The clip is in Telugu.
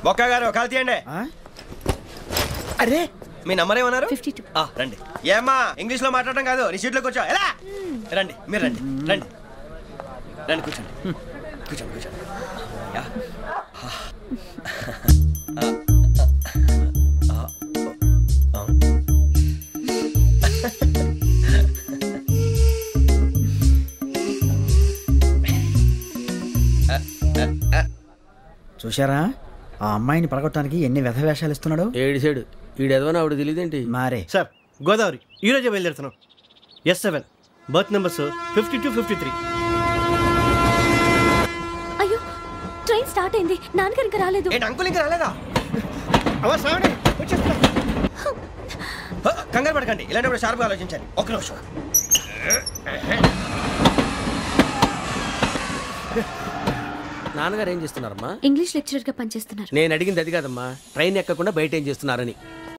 బొక్క గారు కాల్ తీయండి. అరే మీ నంబర్ ఏమన్నారు? 52. రండి. ఏమ్మా ఇంగ్లీష్ లో మాట్లాడడం కాదు, నీ సీట్లో కూర్చో. ఎలా రండి, మీరు రండి రండి రండి, కూర్చోండి కూర్చోండి కూర్చోండి. యా. చూశారా ఆ అమ్మాయిని పడగొట్టడానికి ఎన్ని వ్యధ వేషాలు ఇస్తున్నాడు. ఏడు సైడు ఈడెదవని ఆవిడ తెలియదేంటి? మారే సార్ గోదావరి ఈరోజే బయలుదేరుతున్నాం. S7 berth numbers 52, 53. అయ్యో ట్రైన్ స్టార్ట్ అయింది, నాన్నగారు ఇంకా రాలేదు. ఏంటి అంకుల్ ఇంకా రాలేదా? వచ్చేస్తా. కంగారు పడకండి, ఇలాంటప్పుడు షార్ప్గా ఆలోచించండి. ఒక్క నిమిషం. నాన్నగారు ఏం చేస్తున్నారమ్మా? ఇంగ్లీష్ లెక్చరర్ గా పనిచేస్తున్నారు. నేను అడిగింది అది కాదమ్మా, ట్రైన్ ఎక్కకుండా బయట ఏం చేస్తున్నారని.